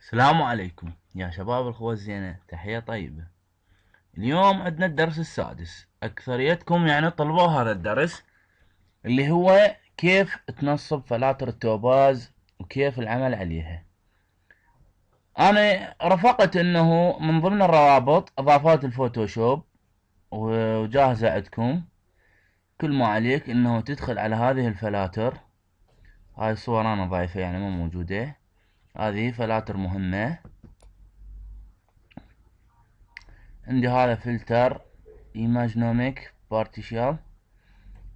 السلام عليكم يا شباب الخوة الزينة، تحية طيبة. اليوم عندنا الدرس السادس. أكثريتكم طلبوا هذا الدرس اللي هو كيف تنصب فلاتر التوباز وكيف العمل عليها. أنا رفقت أنه من ضمن الروابط إضافات الفوتوشوب وجاهزة عندكم. كل ما عليك أنه تدخل على هذه الفلاتر. هاي الصور أنا ضايفة مو موجودة. هذه فلاتر مهمة. عندي هذا فلتر ايماجنوميك بارتيشال،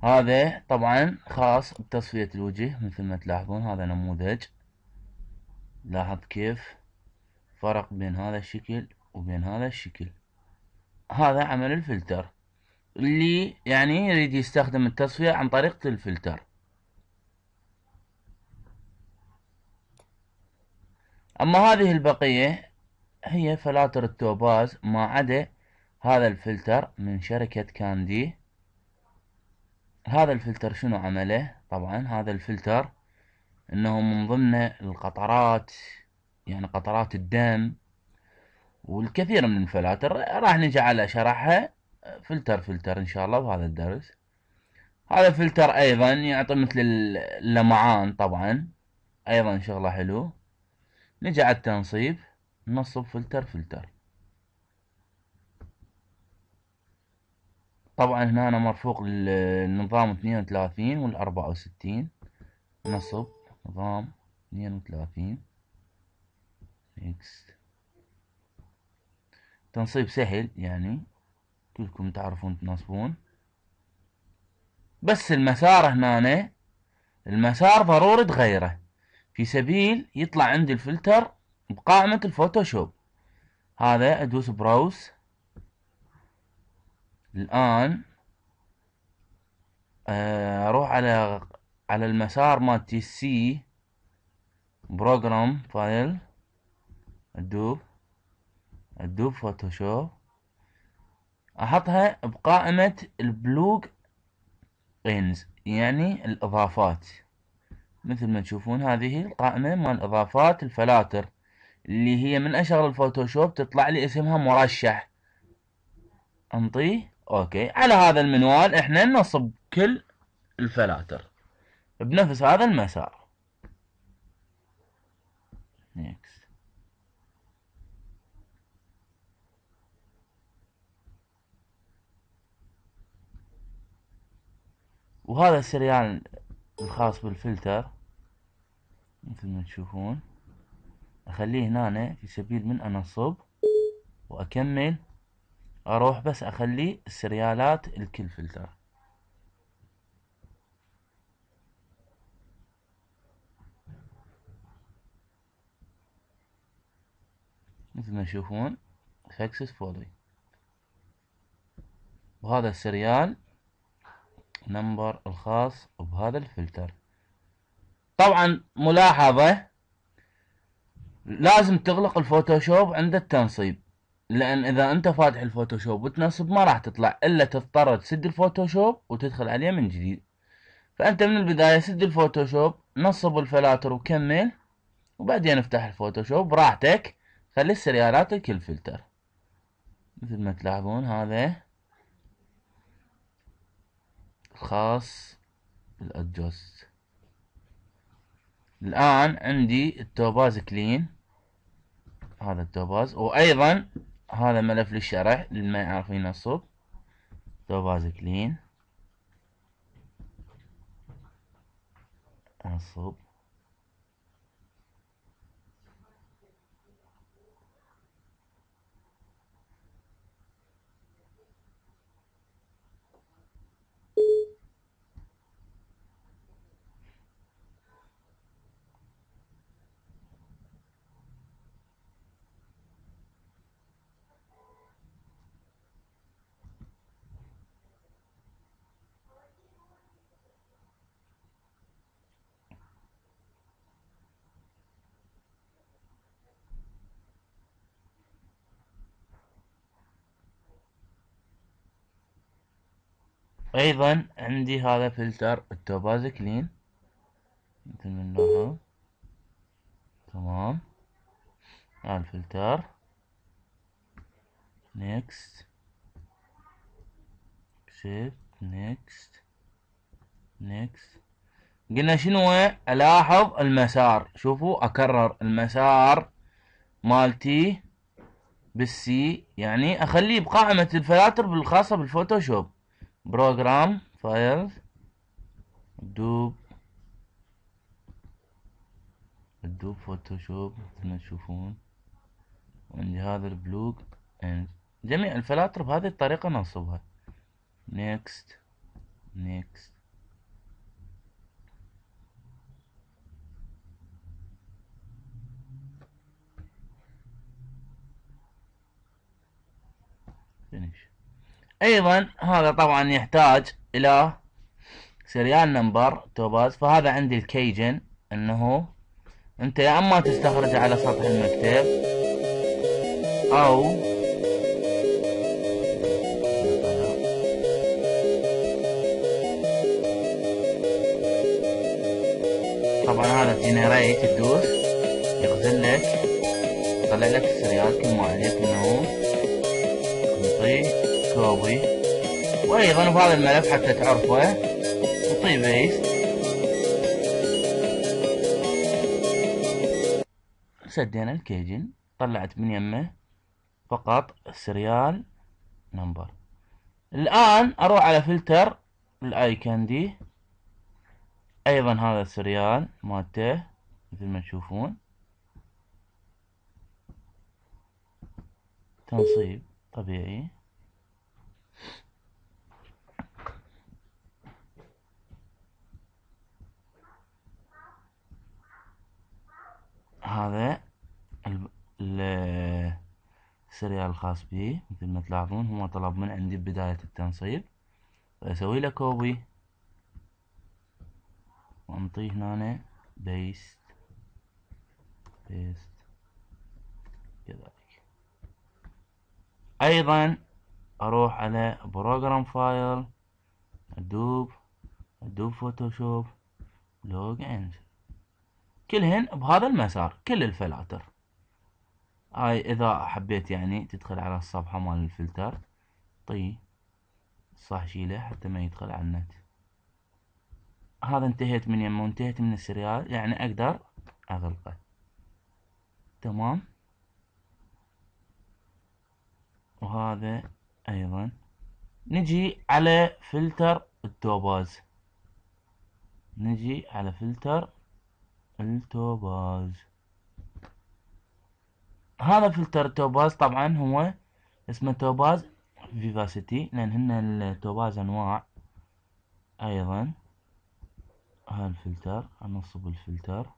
هذا طبعا خاص بتصفية الوجه. مثل ما تلاحظون هذا نموذج. لاحظ كيف فرق بين هذا الشكل وبين هذا الشكل. هذا عمل الفلتر اللي يريد يستخدم التصفية عن طريقة الفلتر. اما هذه البقية هي فلاتر التوباز ما عدا هذا الفلتر من شركة كاندي. هذا الفلتر شنو عمله؟ طبعا هذا الفلتر انه من ضمن القطرات، قطرات الدم والكثير من الفلاتر. راح نجي على شرحها فلتر ان شاء الله بهذا الدرس. هذا فلتر ايضا يعطي مثل اللمعان، طبعا ايضا شغله حلو. نجي على التنصيب، نصب فلتر. طبعا هنا أنا مرفوق للنظام 32 وال 64. نصب نظام 32 نيكست. تنصيب سهل، كلكم تعرفون تنصبون، بس المسار هنا المسار ضروري تغيره في سبيل يطلع عندي الفلتر بقائمة الفوتوشوب. هذا ادوس براوس. الان اروح على المسار مالتي سي بروجرام فايل ادوب فوتوشوب. احطها بقائمة البلوج انز، الاضافات. مثل ما تشوفون هذه القائمة مال اضافات الفلاتر اللي هي من اشغل الفوتوشوب تطلع لي اسمها مرشح. انطيه اوكي. على هذا المنوال احنا نصب كل الفلاتر بنفس هذا المسار. نيكست. وهذا السريال الخاص بالفلتر مثل ما تشوفون. اخليه هنا في سبيل من انصب واكمل. اروح بس اخلي السريالات الكل فلتر. مثل ما تشوفون successfully. وهذا السريال نمبر الخاص بهذا الفلتر. طبعا ملاحظة، لازم تغلق الفوتوشوب عند التنصيب، لان اذا انت فاتح الفوتوشوب وتنصب ما راح تطلع الا تضطر تسد الفوتوشوب وتدخل عليه من جديد. فانت من البداية سد الفوتوشوب، نصب الفلاتر وكمل، وبعدين افتح الفوتوشوب براحتك. خلي السريالات الكل فلتر. مثل ما تلاحظون هذا خاص بالادجوست. الان عندي التوباز كلين. هذا التوباز، وايضا هذا ملف للشرح اللي ما يعرف ينصب. توباز كلين انصب. ايضا عندي هذا فلتر التوباز كلين مثل ما نلاحظ. تمام. الفلتر next accept next. قلنا شنو؟ الاحظ المسار. شوفوا اكرر المسار مالتي بالسي، يعني اخليه بقائمة الفلاتر بالخاصة بالفوتوشوب. بروجرام فايلز دوب فوتوشوب مثل ما تشوفون. عندي هذا البلوج جميع الفلاتر بهذه الطريقة ننصبها. next finish. ايضا هذا طبعا يحتاج الى سريال نمبر توباز، فهذا عندي الكيجن، انه انت يا اما تستخرجه على سطح المكتب او طبعا هذا جنريت تدوس يغزل لك، يطلع لك السريال. كل ما عليك انه نعطيه كوبي، وايضا بهذا الملف حتى تعرفه نعطيه بيست. سدينا الكيجن، طلعت من يمه فقط السريال نمبر. الان اروح على فلتر الايكون دي، ايضا هذا السريال مالته مثل ما تشوفون تنصيب طبيعي. هذا السريال الخاص به مثل ما تلاحظون هو طلب من عندي بداية التنصيب، فأسوي له كوبي وانطيه هنا بيست كذلك. ايضا اروح على بروجرام فايل ادوب فوتوشوب لوج ان، كلهن بهذا المسار كل الفلاتر هاي. اذا حبيت يعني تدخل على الصفحة مال الفلتر طي صح شيله حتى ما يدخل على النت. هذا انتهيت من يمه وانتهيت من السريال، يعني اقدر اغلقه. تمام. وهذا ايضا نجي على فلتر التوباز، نجي على فلتر التوباز. هذا فلتر التوباز طبعا هو اسمه توباز فيفاسيتي، لان هن التوباز انواع. ايضا هذا الفلتر انصب الفلتر.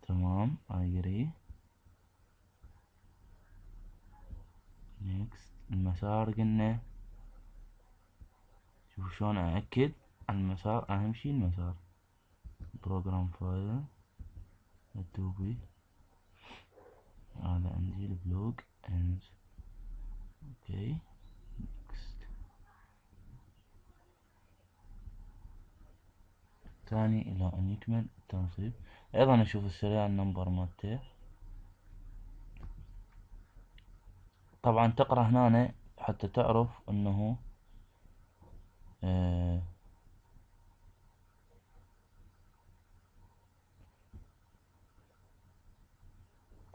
تمام اجري نيكست. المسار قلنا شوف شلون اأكد المسار، اهم شي المسار. بروجرام فايل ادوبي، هذا عندي البلوج اند اوكي نيكست. ثاني الى ان يكمل التنصيب. ايضا اشوف السريال نمبر مالته. طبعا تقرأ هنا حتى تعرف انه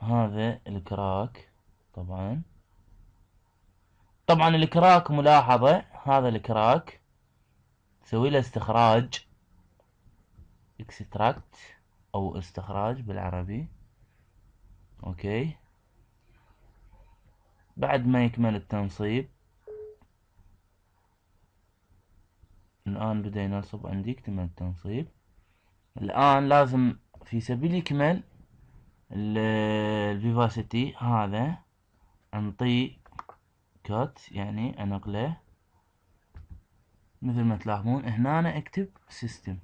هذا الكراك. طبعا الكراك ملاحظة، هذا الكراك تسوي له استخراج اكستراكت او استخراج بالعربي. اوكي. بعد ما يكمل التنصيب الان بدأ ينصب عندي، اكتمل التنصيب. الان لازم في سبيل يكمل الفيفاسيتي هذا انطي كات، يعني انقله مثل ما تلاحظون هنا أنا اكتب سيستم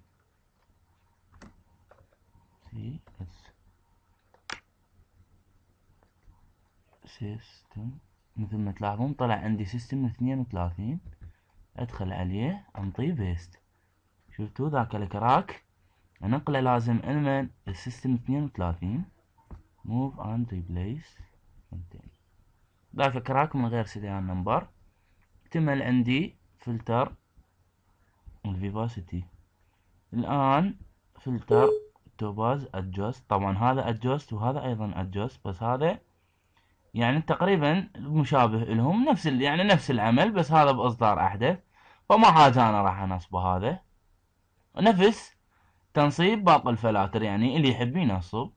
سيستم مثل ما تلاحظون طلع عندي سيستم 32. ادخل عليه انطيه بيست. شفتوا ذاك الكراك انقله لازم المن السيستم 32. move and replace contain. ذا فكراك من غير سيريال نمبر. اكتمل عندي فلتر الفيفاسيتي. الآن فلتر توباز ادجست. طبعا هذا ادجست وهذا ايضا ادجست، بس هذا يعني تقريبا مشابه لهم، يعني نفس العمل، بس هذا باصدار احدث، فما حاجة انا راح انصبه. هذا نفس تنصيب باقي الفلاتر، يعني اللي يحب ينصب.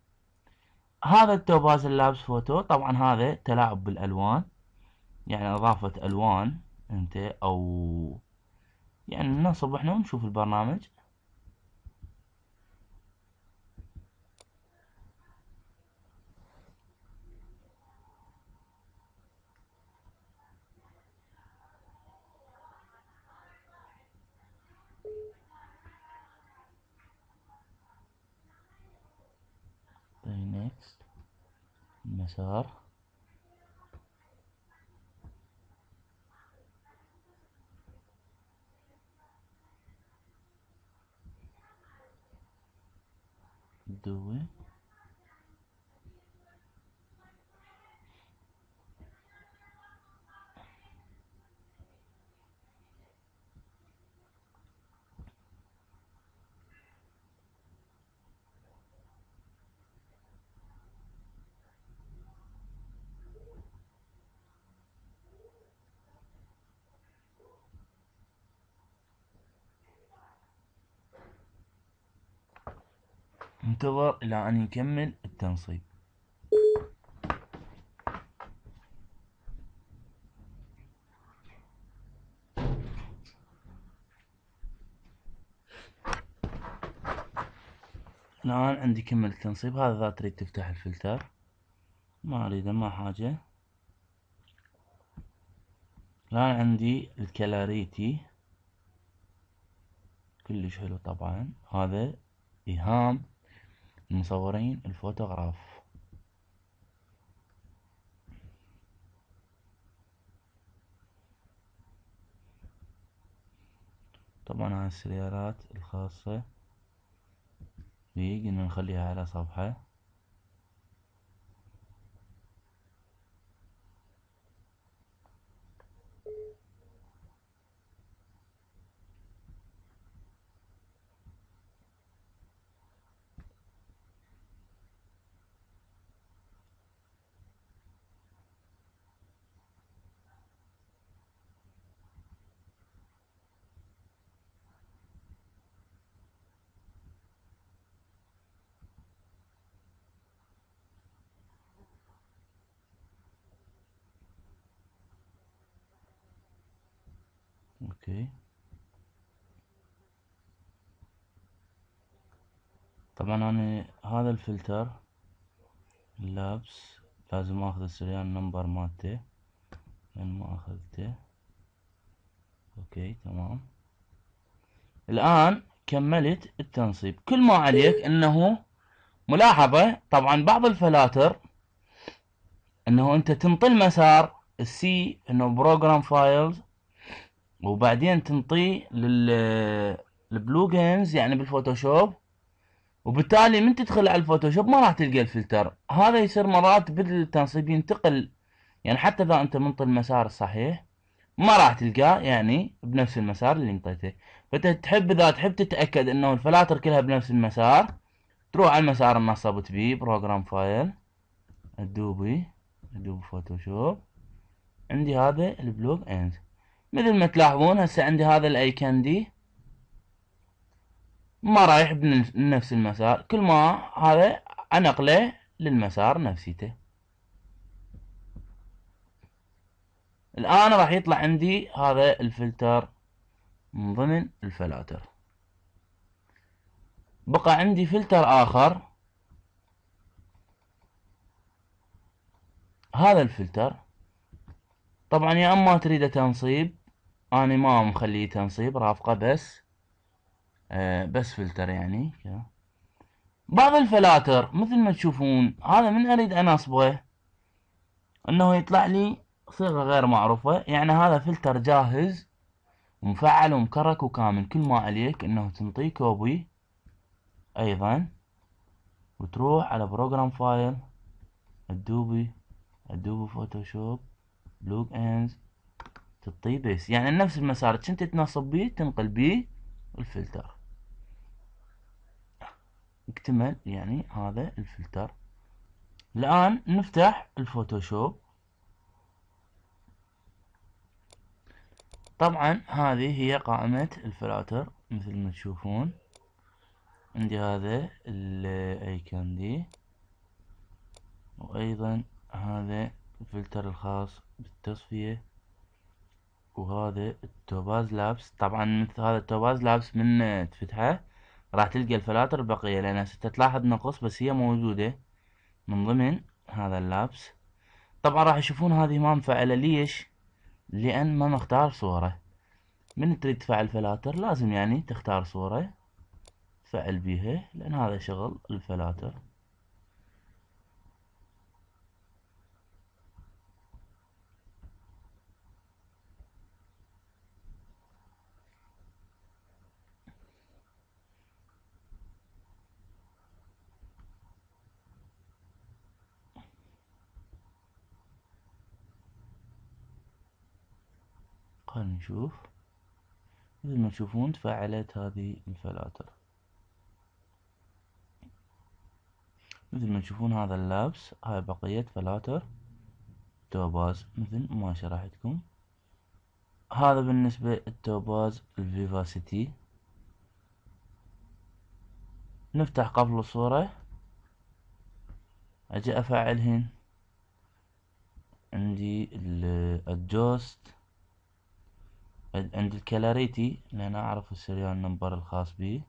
هذا التوباز اللابس فوتو، طبعا هذا تلاعب بالالوان، يعني اضافة الوان انت، او يعني ننصب احنا ونشوف البرنامج. next المسار. دوي انتظر الى ان يكمل التنصيب. الان عندي كمل التنصيب. هذا اذا تريد تفتح الفلتر، ما اريده ما حاجة. الان عندي الكلاريتي كلش حلو. طبعا هذا ايهام المصورين الفوتوغراف. طبعا هاي السيارات الخاصة بي قلنا نخليها على صفحة. اوكي. طبعا انا هذا الفلتر اللابس لازم اخذ السريان نمبر مالته، لان ما اخذته. اوكي تمام. الان كملت التنصيب. كل ما عليك انه ملاحظة، طبعا بعض الفلاتر انه انت تنطي المسار السي انه بروجرام فايلز، وبعدين تنطيه للبلو جيمز يعني بالفوتوشوب، وبالتالي من تدخل على الفوتوشوب ما راح تلقى الفلتر. هذا يصير مرات بالتنصيب ينتقل، يعني حتى اذا انت منطي المسار الصحيح ما راح تلقاه يعني بنفس المسار اللي انطيته. فانت اذا تحب تتاكد انه الفلاتر كلها بنفس المسار، تروح على المسار اللي نصبت بيه بروجرام فايل ادوبي فوتوشوب. عندي هذا البلوج اند، مثل ما تلاحظون هسه عندي هذا الايكون دي ما رايح بنفس المسار، كل ما هذا انقله للمسار نفسيته. الان راح يطلع عندي هذا الفلتر من ضمن الفلاتر. بقى عندي فلتر اخر، هذا الفلتر طبعا يا اما تريده تنصيب، انا ما مخليه تنصيب رافقه، بس فلتر يعني. بعض الفلاتر مثل ما تشوفون هذا من اريد انصبه انه يطلع لي صيغة غير معروفة، يعني هذا فلتر جاهز ومفعل ومكرك وكامل. كل ما عليك انه تنطيه كوبي ايضا، وتروح على بروجرام فايل ادوبي فوتوشوب لوج اندز تعطيه بيس، يعني نفس المسار كنت تنصب بيه تنقل بيه الفلتر. اكتمل يعني هذا الفلتر. الآن نفتح الفوتوشوب. طبعا هذه هي قائمة الفلاتر مثل ما تشوفون. عندي هذا الايكون دي، وايضا هذا الفلتر الخاص بالتصفية، وهذا التوباز لابس. طبعا مثل هذا التوباز لابس من تفتحه راح تلقى الفلاتر البقية، لان هسه تلاحظ نقص بس هي موجودة من ضمن هذا اللابس. طبعا راح يشوفون هذه ما مفعلة. ليش؟ لان ما مختار صورة. من تريد تفعل فلاتر لازم يعني تختار صورة تفعل بيها، لان هذا شغل الفلاتر. خلينا نشوف. مثل ما تشوفون تفعلت هذه الفلاتر. مثل ما تشوفون هذا اللابس، هاي بقية فلاتر توباز مثل ما شرحتكم. هذا بالنسبة التوباز الفيفاسيتي. نفتح قبل الصورة، اجي افعلهن. عندي الادجوست، عندي الكلاريتي لان اعرف السيريال نمبر الخاص بي.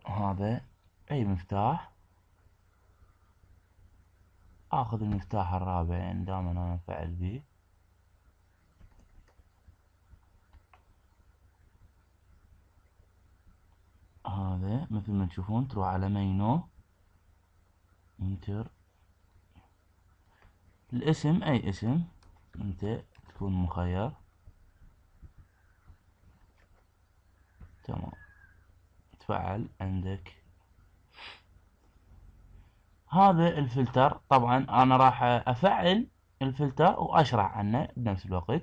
هذا اي مفتاح، اخذ المفتاح الرابع يعني دائما انا افعل بيه. هذا مثل ما تشوفون تروح على مينو انتر الاسم، اي اسم انت تكون مخير. تمام، تفعل عندك هذا الفلتر. طبعا انا راح افعل الفلتر واشرح عنه بنفس الوقت.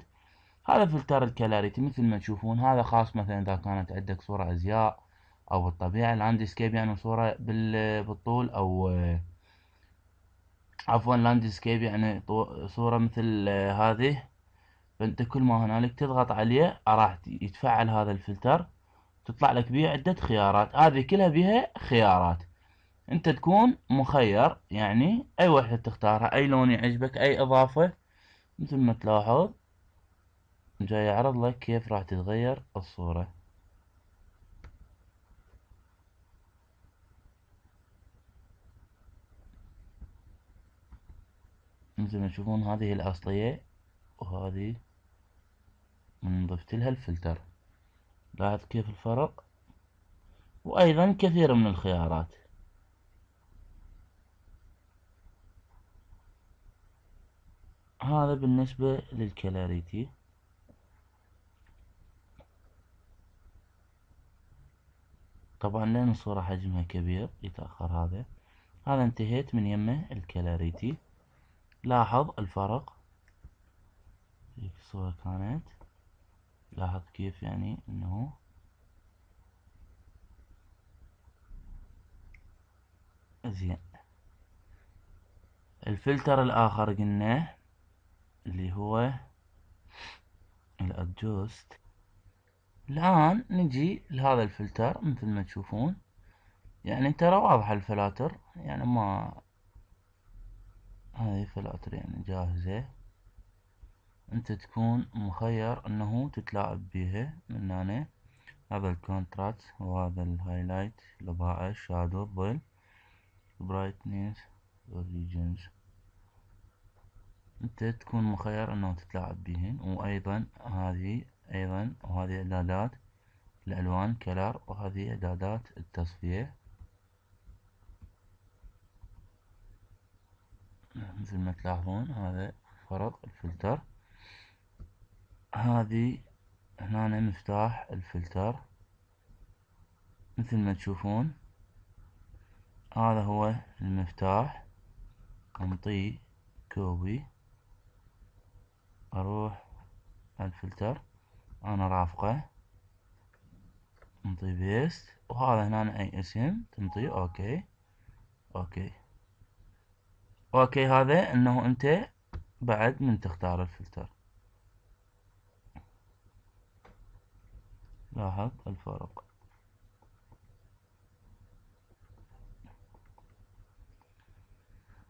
هذا فلتر الكلاريتي مثل ما تشوفون، هذا خاص مثلا اذا كانت عندك صورة ازياء او بالطبيعة. اللاندسكيب يعني صورة بالطول، او عفوا لاندسكيب يعني صورة مثل هذه. فانت كل ما هنالك تضغط عليه راح يتفعل هذا الفلتر، تطلع لك بيه عدة خيارات. هذه كلها بها خيارات، انت تكون مخير يعني اي وحدة تختارها، اي لون يعجبك، اي اضافة. مثل ما تلاحظ جاي يعرض لك كيف راح تتغير الصورة. مثل ما تشوفون هذه الاصلية، وهذه من ضفت لها الفلتر. لاحظ كيف الفرق، وايضا كثير من الخيارات. هذا بالنسبة للكلاريتي. طبعا لان الصورة حجمها كبير يتأخر هذا. هذا انتهيت من يمه الكلاريتي. لاحظ الفرق، هيك الصورة كانت. لاحظ كيف يعني انه زين. الفلتر الاخر قلنا اللي هو الادجوست. الان نجي لهذا الفلتر مثل ما تشوفون، يعني ترى واضحة الفلاتر، يعني ما هذه فلاتر يعني جاهزة. انت تكون مخير انه تتلاعب بيها من هنا. هذا الكونتراست وهذا الهايلايت، الاضاءة، الشادو، الظل، برايتنس، والريجنز. انت تكون مخير انه تتلاعب بهن. وايضا هذه ايضا، وهذه اعدادات الالوان كلر، وهذه اعدادات التصفية. مثل ما تلاحظون هذا فرق الفلتر. هذه هنا مفتاح الفلتر. مثل ما تشوفون هذا هو المفتاح. انطيه كوبي، اروح على الفلتر، انا رافقه، انطي بيست، وهذا هنا اي اسم تنطيه اوكي. اوكي اوكي، هذا انه انت بعد من تختار الفلتر. لاحظ الفرق.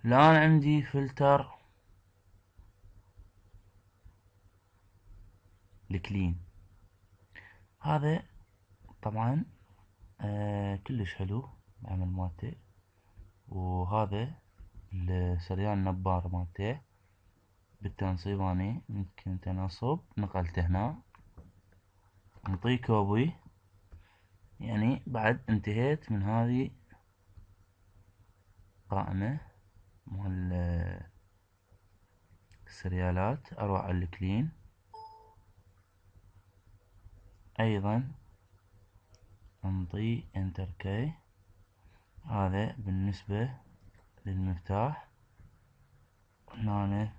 الآن عندي فلتر الكلين. هذا طبعا كلش حلو العمل مالته، وهذا السريان النبار مالته بالتنصيب. اني يمكن تنصب نقلته هنا، نعطيه كوبي، يعني بعد انتهيت من هذه قائمة مال السريالات. اروح على الكلين ايضا، انطي انتر كي. هذا بالنسبة للمفتاح. هنا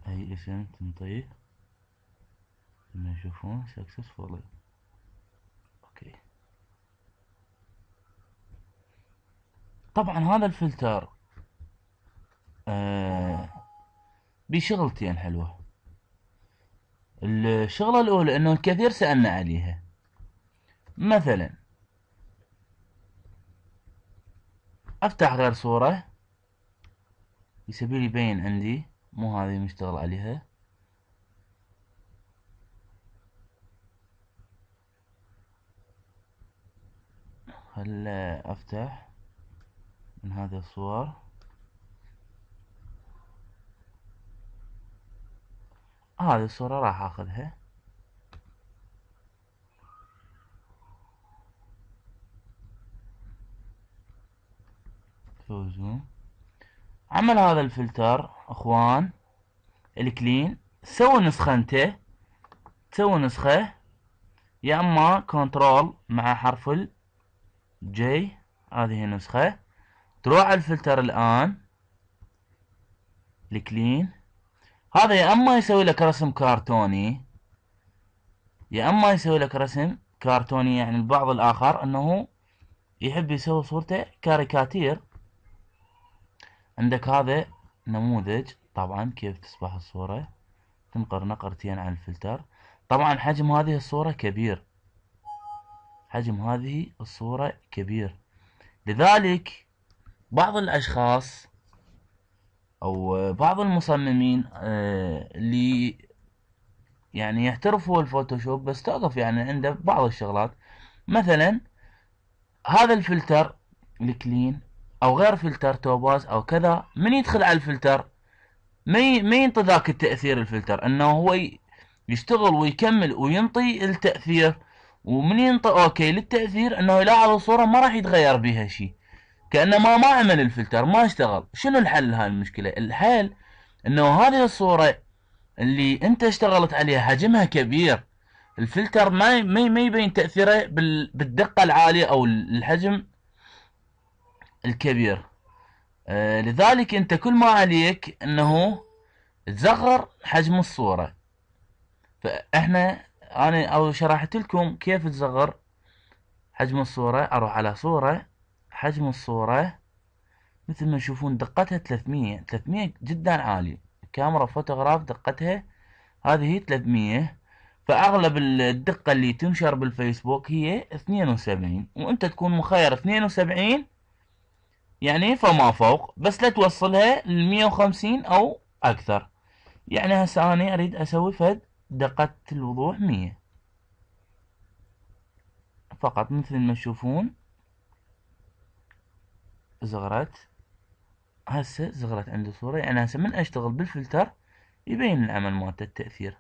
اي اسم تنطيه كما يشوفون successfully. اوكي. طبعا هذا الفلتر بشغلتين حلوة. الشغلة الأولى أنه الكثير سألنا عليها. مثلا أفتح غير صورة يسبيل يبين عندي مو هذه مشتغل عليها. هلا أفتح من هذه الصور، هذه الصورة راح أخذها، زوم. عمل هذا الفلتر اخوان الكلين، سووا نسخة انت، تسوي نسخة يا اما كنترول مع حرف الجي، هذه نسخة. تروح على الفلتر الان الكلين، هذا يا اما يسوي لك رسم كرتوني، يا اما يسوي لك رسم كرتوني. يعني البعض الاخر انه يحب يسوي صورته كاريكاتير. عندك هذا نموذج طبعا كيف تصبح الصورة، تنقر نقرتين عن الفلتر. طبعا حجم هذه الصورة كبير، حجم هذه الصورة كبير، لذلك بعض الاشخاص او بعض المصممين اللي يعني يحترفوا الفوتوشوب بس توقف يعني عنده بعض الشغلات. مثلا هذا الفلتر الكلين او غير فلتر توباز او كذا، من يدخل على الفلتر ما ينطي ذاك التأثير. الفلتر انه هو يشتغل ويكمل وينطي التأثير، ومن ينطي اوكي للتأثير انه يلاحظ الصورة ما راح يتغير بها شيء، كأنما ما عمل الفلتر ما اشتغل. شنو الحل لهاي المشكلة؟ الحل انه هذه الصورة اللي انت اشتغلت عليها حجمها كبير، الفلتر ما يبين تأثيره بالدقة العالية او الحجم الكبير. لذلك انت كل ما عليك انه تصغر حجم الصورة. فاحنا انا او شرحت لكم كيف تصغر حجم الصورة. اروح على صورة، حجم الصورة مثل ما تشوفون دقتها 300 جدا عالي. كاميرا فوتوغراف دقتها هذه 300، فاغلب الدقة اللي تنشر بالفيسبوك هي 72، وانت تكون مخير 72 يعني فما فوق، بس لا توصلها ل 150 او اكثر. يعني هسه انا اريد اسوي فد دقة الوضوح 100 فقط. مثل ما تشوفون صغرت، هسه صغرت عندي صورة. يعني هسه من اشتغل بالفلتر يبين العمل مالته التأثير.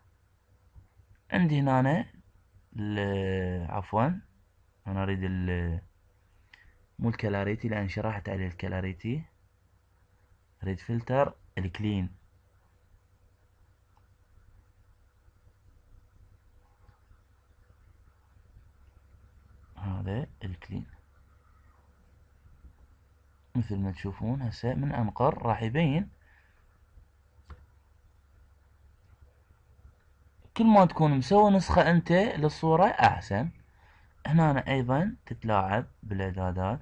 عندي هنا عفوا انا اريد مو الكلاريتي لان شرحت عليه الكلاريتي، اريد فلتر الكلين. مثل ما تشوفون هسه من انقر راح يبين. كل ما تكون مسوي نسخة انت للصورة احسن. هنا ايضا تتلاعب بالاعدادات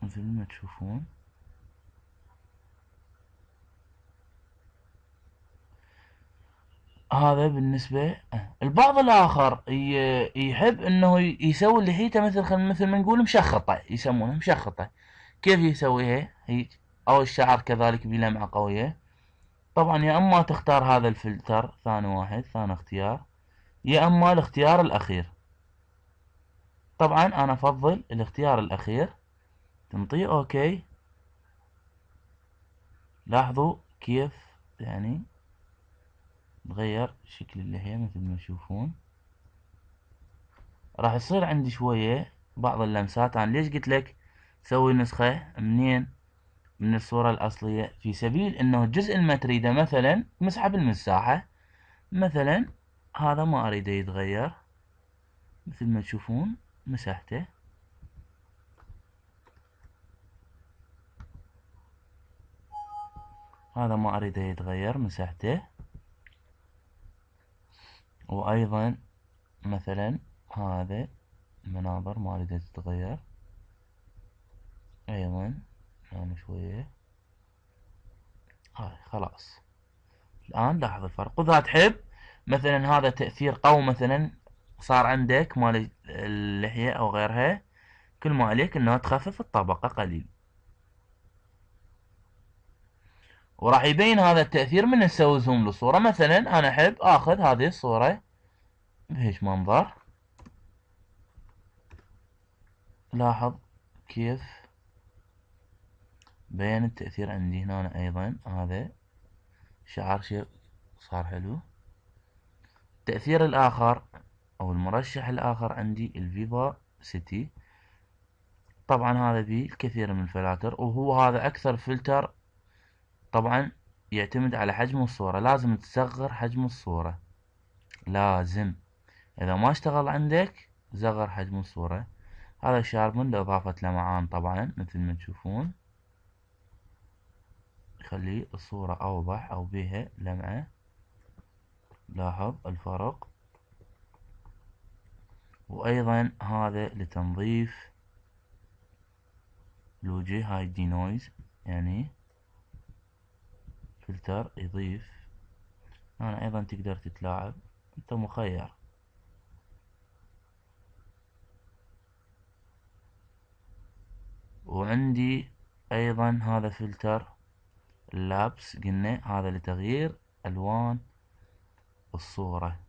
مثل ما تشوفون. هذا بالنسبة. البعض الآخر يحب إنه يسوي لحيته مثل ما نقول مشخطة، يسمونها مشخطة. كيف يسويها هيك؟ أو الشعر كذلك بلمعة قوية. طبعا يا أما تختار هذا الفلتر ثاني واحد، ثاني اختيار، يا أما الاختيار الأخير. طبعا أنا أفضل الاختيار الأخير. تنطيه أوكي. لاحظوا كيف يعني تغير شكل اللحية مثل ما تشوفون. راح يصير عندي شوية بعض اللمسات. أنا ليش قلت لك سوي نسخة منين؟ من الصورة الأصلية، في سبيل إنه الجزء اللي ما تريده مثلا مسحه بالمساحة. مثلا هذا ما أريده يتغير مثل ما تشوفون مسحته. هذا ما أريده يتغير مسحته. وأيضا مثلا هذا المناظر ما أريده تتغير أيضا. يعني شوية هاي خلاص. الآن لاحظ الفرق. وإذا تحب مثلا هذا تأثير قوي مثلا صار عندك مال اللحية أو غيرها، كل ما عليك إنه تخفف الطبقة قليل، وراح يبين هذا التأثير من نسوي زوم للصورة. مثلا أنا أحب آخذ هذه الصورة بهيج منظر. لاحظ كيف بين التأثير عندي هنا. أيضا هذا شعر شيء صار حلو. التأثير الآخر أو المرشح الآخر عندي الفيفا سيتي. طبعا هذا فيه الكثير من الفلاتر، وهو هذا أكثر فلتر. طبعا يعتمد على حجم الصورة، لازم تصغر حجم الصورة. لازم إذا ما اشتغل عندك صغر حجم الصورة. هذا شاربن لإضافة لمعان طبعا مثل ما تشوفون، يخلي الصورة أوضح أو بيها لمعة. لاحظ الفرق. وأيضا هذا لتنظيف الوجه، هاي دي نويز يعني فلتر يضيف. هنا أيضا تقدر تتلاعب، أنت مخير. وعندي أيضا هذا فلتر اللابس، قلنا هذا لتغيير ألوان الصورة.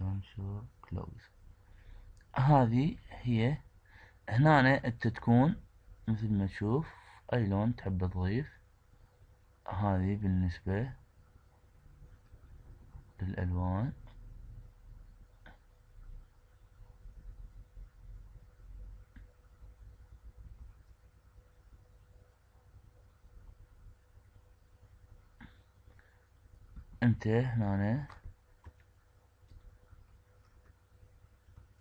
انشر كلوز. هذه هي. هنا انت تكون مثل ما تشوف اي لون تحب تضيف. هذه بالنسبة للألوان. انت هنا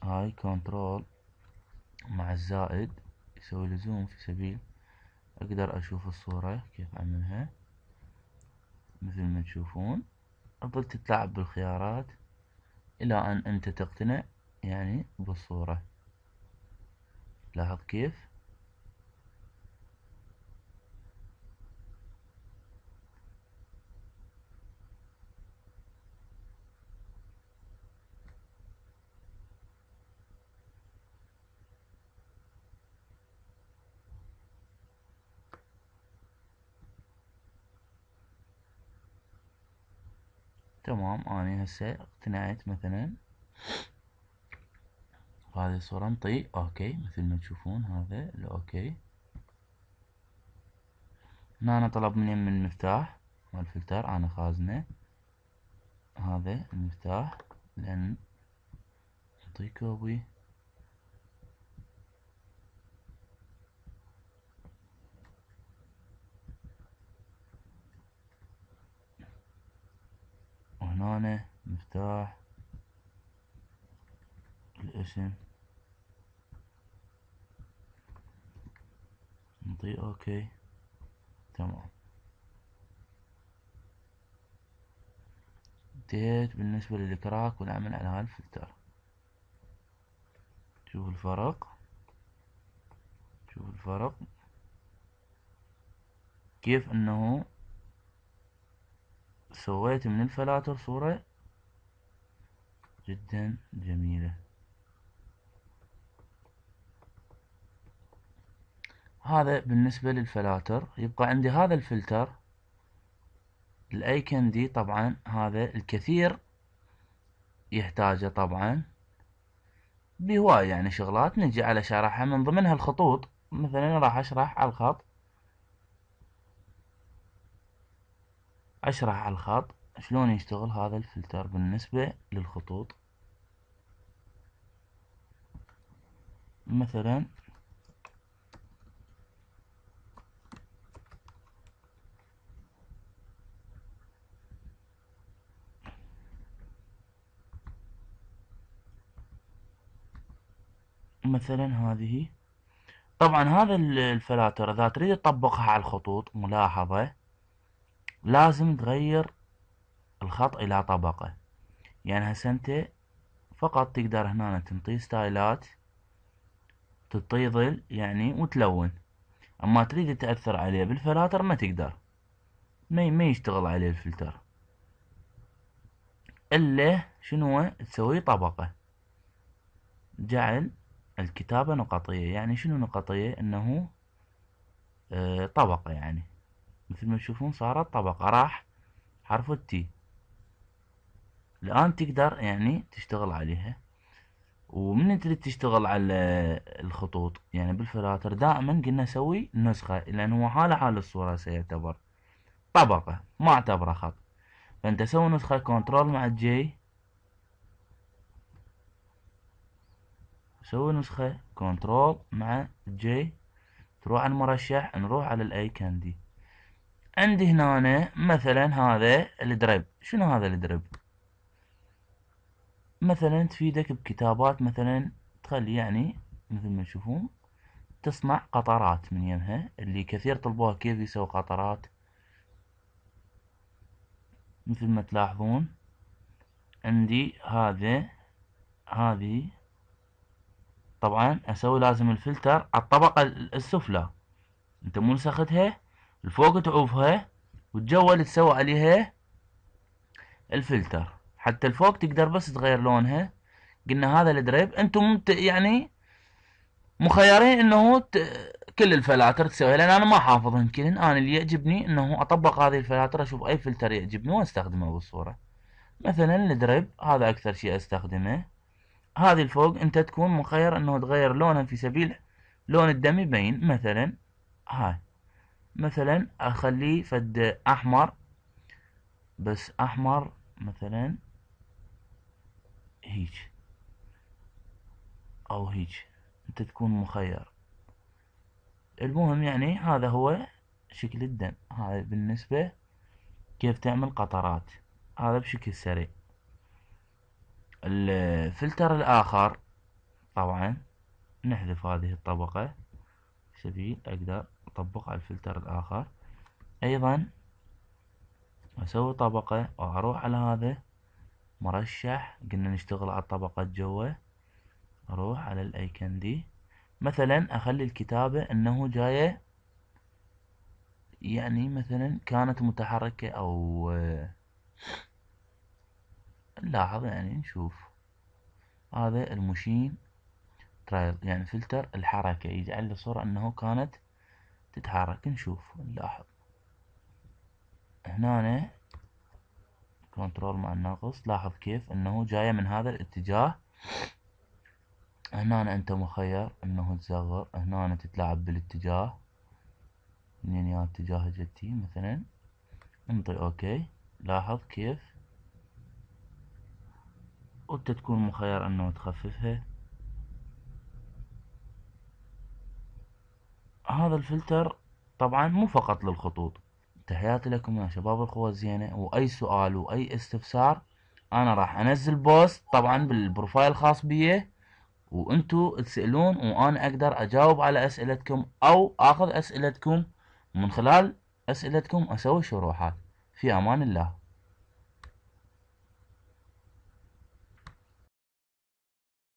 هاي كنترول مع الزائد يسوي لي زوم في سبيل اقدر اشوف الصورة كيف اعملها. مثل ما تشوفون تظل تتلاعب بالخيارات الى ان انت تقتنع يعني بالصورة. لاحظ كيف. تمام. اني هسه اقتنعت. مثلا هذه الصورة نطي اوكي مثل ما تشوفون. هذا الاوكي. هنا أنا طلب مني من المفتاح مال الفلتر أنا خازنه. هذا المفتاح لأن نعطيه كوبي. هنا مفتاح الاسم، نعطيه اوكي. تمام، انتهيت بالنسبة للكراك والعمل على هالفلتر. شوف الفرق، شوف الفرق كيف انه سويت من الفلاتر صورة جدا جميلة. هذا بالنسبة للفلاتر. يبقى عندي هذا الفلتر الايكون دي، طبعا هذا الكثير يحتاجه طبعا بهواية يعني شغلات نجي على شرحها، من ضمنها الخطوط. مثلا راح اشرح على الخط، اشرح على الخط شلون يشتغل هذا الفلتر بالنسبة للخطوط. مثلا هذه، طبعا هذا الفلاتر اذا تريد تطبقها على الخطوط، ملاحظة لازم تغير الخط الى طبقة. يعني هسه انت فقط تقدر هنا تنطي ستايلات، تعطيه ظل يعني وتلون، اما تريد تأثر عليه بالفلاتر ما تقدر، ما يشتغل عليه الفلتر الا شنو تسوي طبقة. جعل الكتابة نقطية. يعني شنو نقطية؟ انه طبقة، يعني مثل ما تشوفون صارت طبقة، راح حرف التي. الآن تقدر يعني تشتغل عليها. ومن تريد تشتغل على الخطوط يعني بالفلاتر، دائما قلنا سوي نسخة، لأن هو حال الصورة سيعتبر طبقة ما اعتبره خط. فأنت سوي نسخة، كنترول مع الجي، سوي نسخة كنترول مع الجي، تروح على المرشح، نروح على الايكون دي. عندي هنا مثلا هذا الدريب. شنو هذا الدريب؟ مثلا تفيدك بكتابات، مثلا تخلي يعني مثل ما تشوفون تصنع قطرات من يمها، اللي كثير طلبوها كيف يسوي قطرات. مثل ما تلاحظون عندي هذه طبعا اسوي لازم الفلتر على الطبقة السفلى. انت مو نسختها الفوق تعوفها وتجول تسوي عليها الفلتر. حتى الفوق تقدر بس تغير لونها. قلنا هذا الدريب انتم يعني مخيرين انه كل الفلاتر تسويها، لان انا ما حافظهن كلهن. انا اللي يعجبني انه اطبق هذه الفلاتر، اشوف اي فلتر يعجبني واستخدمه بالصورة. مثلا الدريب هذا اكثر شيء استخدمه. هذه الفوق انت تكون مخير انه تغير لونها في سبيل لون الدم يبين. مثلا هاي، مثلا اخليه فد احمر، بس احمر مثلا هيج او هيج، انت تكون مخير. المهم يعني هذا هو شكل الدم. هذا بالنسبة كيف تعمل قطرات، هذا بشكل سريع. الفلتر الاخر طبعا نحذف هذه الطبقة سبيل اقدر اطبق على الفلتر الاخر. ايضا اسوي طبقة واروح على هذا مرشح، قلنا نشتغل على الطبقة جوا، اروح على الايكون دي. مثلا اخلي الكتابة انه جاية يعني مثلا كانت متحركة او نلاحظ يعني نشوف هذا المشين ترايل، يعني فلتر الحركة، يجعل لي صورة انه كانت تتحرك. نشوف نلاحظ هنا كنترول مع الناقص، لاحظ كيف انه جاية من هذا الاتجاه. هنا انت مخير انه تصغر، هنا تتلعب بالاتجاه منين يا اتجاه جتي. مثلا انطي اوكي، لاحظ كيف، وانت تكون مخير انه تخففها. هذا الفلتر طبعا مو فقط للخطوط. تحياتي لكم يا شباب الخوة الزينة، واي سؤال واي استفسار انا راح انزل بوست طبعا بالبروفايل الخاص بيه، وانتو تسألون وانا اقدر اجاوب على اسئلتكم او اخذ اسئلتكم، ومن خلال اسئلتكم اسوي شروحات. في امان الله.